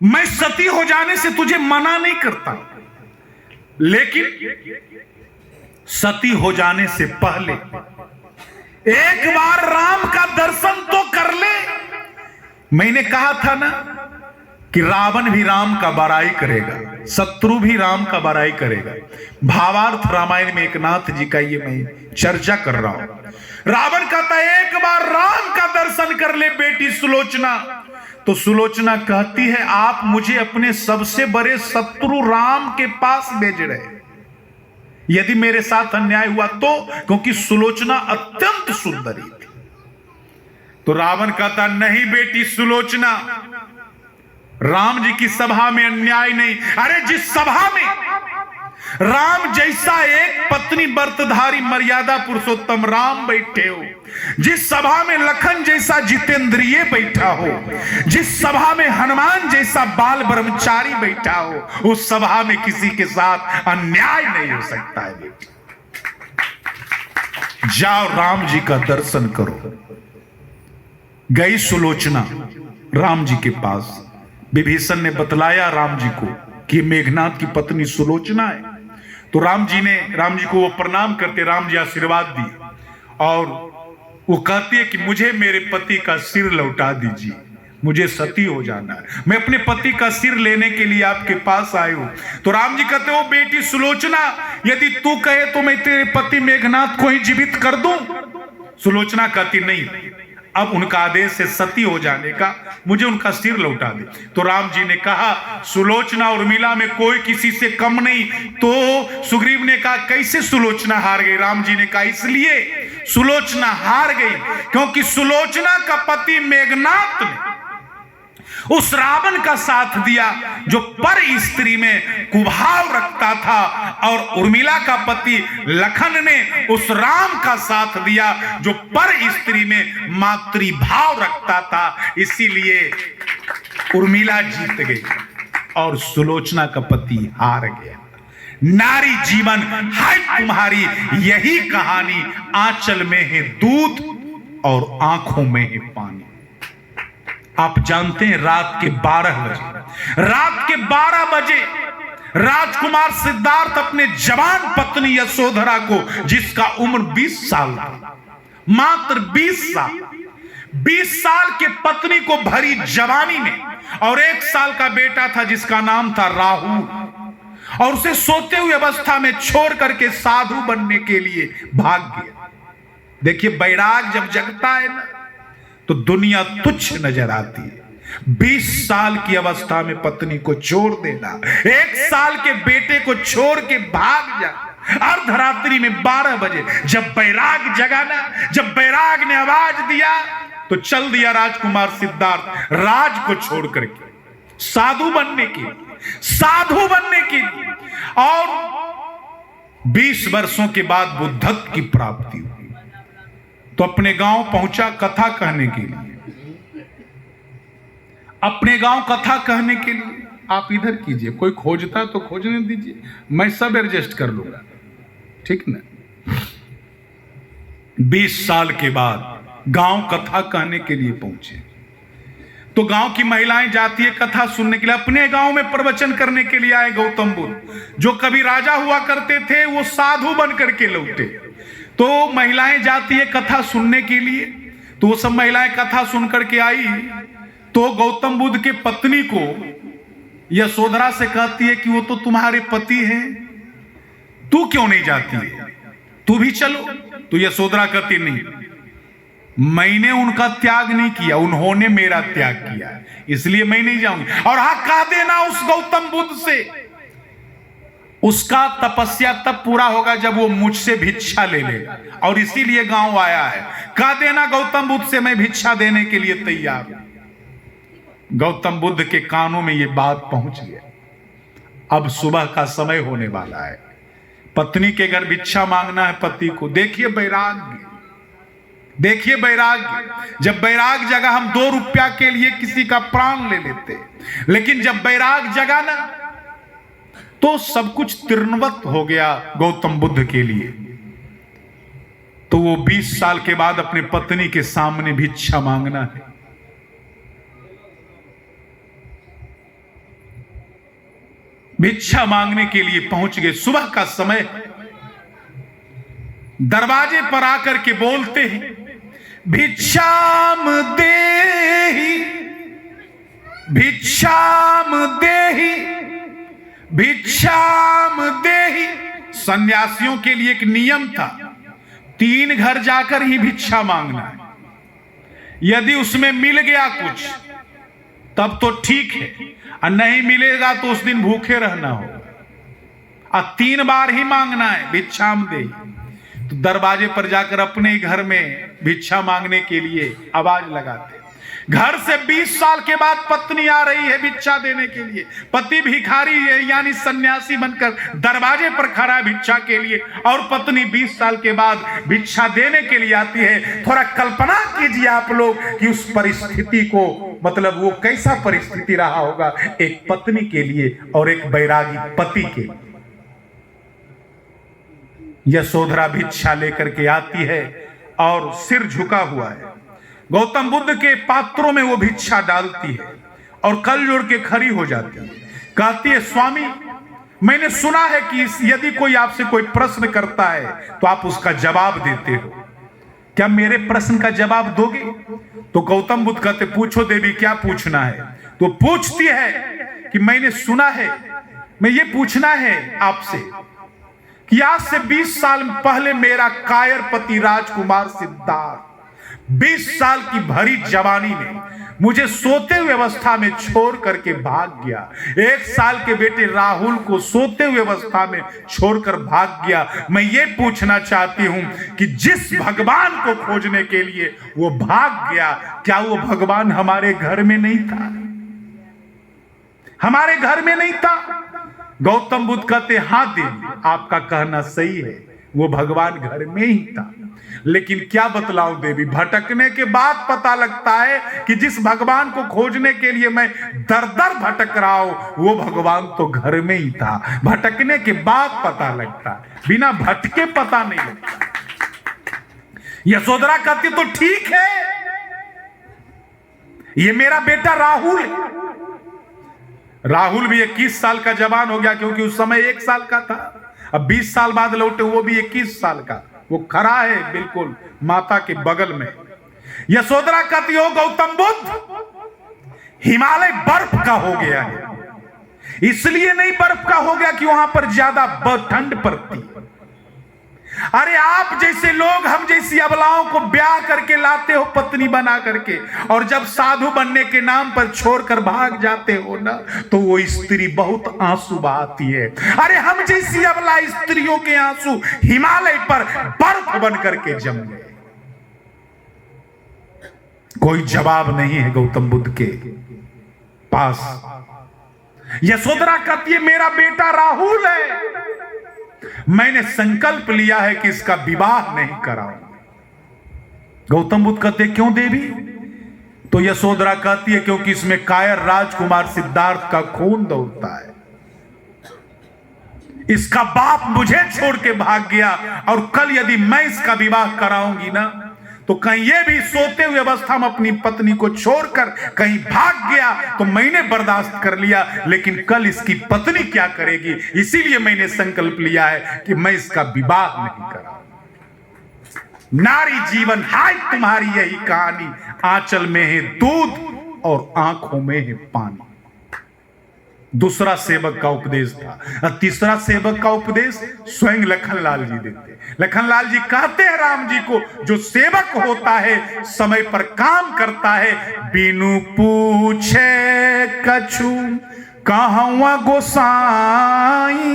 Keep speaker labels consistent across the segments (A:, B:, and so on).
A: मैं सती हो जाने से तुझे मना नहीं करता, लेकिन सती हो जाने से पहले एक बार राम का दर्शन तो कर ले। मैंने कहा था ना कि रावण भी राम का बड़ाई करेगा, शत्रु भी राम का बड़ाई करेगा। भावार्थ रामायण में एक नाथ जी का ये मैं चर्चा कर रहा हूं। रावण कहता है एक बार राम का दर्शन कर ले बेटी सुलोचना। तो सुलोचना कहती है आप मुझे अपने सबसे बड़े शत्रु राम के पास भेज रहे, यदि मेरे साथ अन्याय हुआ तो, क्योंकि सुलोचना अत्यंत सुंदरी थी। तो रावण कहता नहीं बेटी सुलोचना, राम जी की सभा में अन्याय नहीं। अरे जिस सभा में राम जैसा एक पत्नी व्रतधारी मर्यादा पुरुषोत्तम राम बैठे हो, जिस सभा में लखन जैसा जितेंद्रिय बैठा हो, जिस सभा में हनुमान जैसा बाल ब्रह्मचारी बैठा हो, उस सभा में किसी के साथ अन्याय नहीं हो सकता है बेटी। जाओ राम जी का दर्शन करो। गई सुलोचना राम जी के पास। विभीषण ने बतलाया राम जी को कि मेघनाथ की पत्नी सुलोचना है। तो राम जी को वो प्रणाम करते, राम जी आशीर्वाद दिए और वो कहती है कि मुझे मेरे पति का सिर लौटा दीजिए, मुझे सती हो जाना है, मैं अपने पति का सिर लेने के लिए आपके पास आए हूं। तो राम जी कहते हो बेटी सुलोचना, यदि तू कहे तो मैं तेरे पति मेघनाथ को ही जीवित कर दूं। सुलोचना कहती नहीं, अब उनका आदेश है सती हो जाने का, मुझे उनका सिर लौटा दे। तो राम जी ने कहा सुलोचना उर्मिला में कोई किसी से कम नहीं। तो सुग्रीव ने कहा कैसे सुलोचना हार गई? राम जी ने कहा इसलिए सुलोचना हार गई क्योंकि सुलोचना का पति मेघनाथ ने उस रावण का साथ दिया जो पर स्त्री में कुभाव रखता था, और उर्मिला का पति लखन ने उस राम का साथ दिया जो पर स्त्री में मातृभाव रखता था। इसीलिए उर्मिला जीत गई और सुलोचना का पति हार गया। नारी जीवन है तुम्हारी यही कहानी, आंचल में है दूध और आंखों में है पानी। आप जानते हैं रात के 12 बजे राजकुमार सिद्धार्थ अपने जवान पत्नी यशोधरा को, जिसका उम्र 20 साल था, मात्र 20 साल के पत्नी को भरी जवानी में, और 1 साल का बेटा था जिसका नाम था राहुल, और उसे सोते हुए अवस्था में छोड़ करके साधु बनने के लिए भाग गया। देखिए बैराग जब जगता है ना तो दुनिया तुच्छ नजर आती है। 20 साल की अवस्था में पत्नी को छोड़ देना, 1 साल के बेटे को छोड़ के भाग जा, अर्धरात्रि में 12 बजे जब बैराग जगा ना, जब बैराग ने आवाज दिया तो चल दिया राजकुमार सिद्धार्थ राज को छोड़ करके साधु बनने के लिए। और 20 वर्षों के बाद बुद्धत्व की प्राप्ति हुई तो अपने गांव पहुंचा कथा कहने के लिए। अपने गांव कथा कहने के लिए आप इधर कीजिए, कोई खोजता तो खोजने दीजिए, मैं सब एडजस्ट कर लूंगा, ठीक ना। 20 साल के बाद गांव कथा कहने के लिए पहुंचे तो गांव की महिलाएं जाती है कथा सुनने के लिए। अपने गांव में प्रवचन करने के लिए आए गौतम बुद्ध, जो कभी राजा हुआ करते थे वो साधु बन करके लौटे। तो महिलाएं जाती है कथा सुनने के लिए, तो वो सब महिलाएं कथा सुन करके आई तो गौतम बुद्ध के पत्नी को यशोधरा से कहती है कि वो तो तुम्हारे पति हैं, तू क्यों नहीं जाती है, तू भी चलो। तो यशोधरा कहती नहीं, मैंने उनका त्याग नहीं किया, उन्होंने मेरा त्याग किया है, इसलिए मैं नहीं जाऊंगी। और हाँ कह देना उस गौतम बुद्ध से, उसका तपस्या तब पूरा होगा जब वो मुझसे भिक्षा ले लेगा, और इसीलिए गांव आया है। कह देना गौतम बुद्ध से मैं भिक्षा देने के लिए तैयार हूं। गौतम बुद्ध के कानों में ये बात पहुंच गया। अब सुबह का समय होने वाला है, पत्नी के घर भिक्षा मांगना है पति को। देखिए बैराग्य, जब बैराग जगा हम 2 रुपया के लिए किसी का प्राण ले लेते, लेकिन जब बैराग जगा ना तो सब कुछ तृणवत हो गया गौतम बुद्ध के लिए। तो वो 20 साल के बाद अपने पत्नी के सामने भिक्षा मांगना है। भिक्षा मांगने के लिए पहुंच गए। सुबह का समय, दरवाजे पर आकर के बोलते हैं, भिक्षाम देहि, भिक्षाम देहि, भिक्षाम देहि। सन्यासियों के लिए एक नियम था, 3 घर जाकर ही भिक्षा मांगना है। यदि उसमें मिल गया कुछ तब तो ठीक है, और नहीं मिलेगा तो उस दिन भूखे रहना होगा। और 3 बार ही मांगना है, भिक्षाम देहि। तो दरवाजे पर जाकर अपने ही घर में भिक्षा मांगने के लिए आवाज लगाते। घर से 20 साल के बाद पत्नी आ रही है भिक्षा देने के लिए। पति भिखारी है, यानी सन्यासी बनकर दरवाजे पर खड़ा है भिक्षा के लिए, और पत्नी 20 साल के बाद भिक्षा देने के लिए आती है। थोड़ा कल्पना कीजिए आप लोग कि उस परिस्थिति को, मतलब वो कैसा परिस्थिति रहा होगा एक पत्नी के लिए और एक बैरागी पति के लिए। यशोधरा भिक्षा लेकर के आती है और सिर झुका हुआ है। गौतम बुद्ध के पात्रों में वो भिक्षा डालती है और कल जोड़ के खड़ी हो जाती है। कहती है, स्वामी, मैंने सुना है कि यदि कोई आपसे कोई प्रश्न करता है तो आप उसका जवाब देते हो, क्या मेरे प्रश्न का जवाब दोगे? तो गौतम बुद्ध कहते, पूछो देवी, क्या पूछना है? तो पूछती है कि मैंने सुना है, मैं ये पूछना है आपसे कि आज से 20 साल पहले मेरा कायर पति राजकुमार सिद्धार्थ 20 साल की भरी जवानी में मुझे सोते हुए अवस्था में छोड़ करके भाग गया। 1 साल के बेटे राहुल को सोते हुए अवस्था में छोड़कर भाग गया। मैं ये पूछना चाहती हूं कि जिस भगवान को खोजने के लिए वो भाग गया, क्या वो भगवान हमारे घर में नहीं था? हमारे घर में नहीं था? गौतम बुद्ध कहते, हां देवी, आपका कहना सही है, वो भगवान घर में ही था। लेकिन क्या बतलाऊं देवी, भटकने के बाद पता लगता है कि जिस भगवान को खोजने के लिए मैं दर दर भटक रहा हूं वो भगवान तो घर में ही था। भटकने के बाद पता लगता, बिना भटके पता नहीं लगता। यशोधरा कहती तो ठीक है, ये मेरा बेटा राहुल है। राहुल भी 21 साल का जवान हो गया, क्योंकि उस समय 1 साल का था। अब 20 साल बाद लौटे, वो भी 21 साल का। वो खड़ा है बिल्कुल माता के बगल में। यशोधरा कहती हो, गौतम बुद्ध, हिमालय बर्फ का हो गया है। इसलिए नहीं बर्फ का हो गया कि वहां पर ज्यादा ठंड पड़ती। अरे आप जैसे लोग हम जैसी अबलाओं को ब्याह करके लाते हो पत्नी बना करके, और जब साधु बनने के नाम पर छोड़कर भाग जाते हो ना, तो वो स्त्री बहुत आंसू बहाती है। अरे हम जैसी अबला स्त्रियों के आंसू हिमालय पर बर्फ बन करके जम गए। कोई जवाब नहीं है गौतम बुद्ध के पास। यशोधरा कहती है, मेरा बेटा राहुल है, मैंने संकल्प लिया है कि इसका विवाह नहीं कराऊंगा। गौतम बुद्ध कहते, क्यों देवी? तो यशोधरा कहती है, क्योंकि इसमें कायर राजकुमार सिद्धार्थ का खून दौड़ता है। इसका बाप मुझे छोड़ के भाग गया, और कल यदि मैं इसका विवाह कराऊंगी ना, तो कहीं यह भी सोते हुए अवस्था में अपनी पत्नी को छोड़कर कहीं भाग गया तो मैंने बर्दाश्त कर लिया, लेकिन कल इसकी पत्नी क्या करेगी? इसीलिए मैंने संकल्प लिया है कि मैं इसका विवाह नहीं कराऊंगा। नारी जीवन हाय तुम्हारी यही कहानी, आंचल में है दूध और आंखों में है पानी। दूसरा सेवक का उपदेश था, और तीसरा सेवक का उपदेश स्वयं लखनलाल जी देते। लखनलाल जी कहते हैं राम जी को, जो सेवक होता है समय पर काम करता है, बिनु पूछे कछु कहवा गोसाई,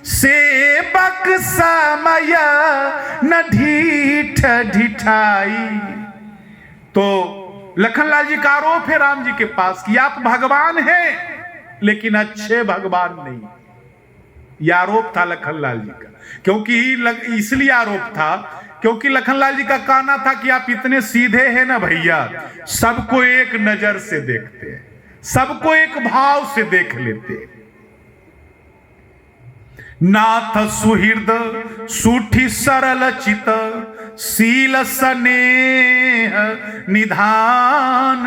A: सेवक समय न ढीठ ढिठाई। तो लखनलाल जी का आरोप है राम जी के पास कि आप भगवान हैं लेकिन अच्छे भगवान नहीं। यह आरोप था लखनलाल जी का। क्योंकि इसलिए आरोप था क्योंकि लखनलाल जी का कहना था कि आप इतने सीधे हैं ना भैया, सबको एक नजर से देखते हैं, सबको एक भाव से देख लेते हैं। नाथ सुहृद सूठी सरल चित, शील स्नेह निधान,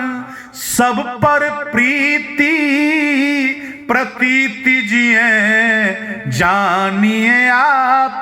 A: सब पर प्रीति प्रतीति लीजिए, जानिए आप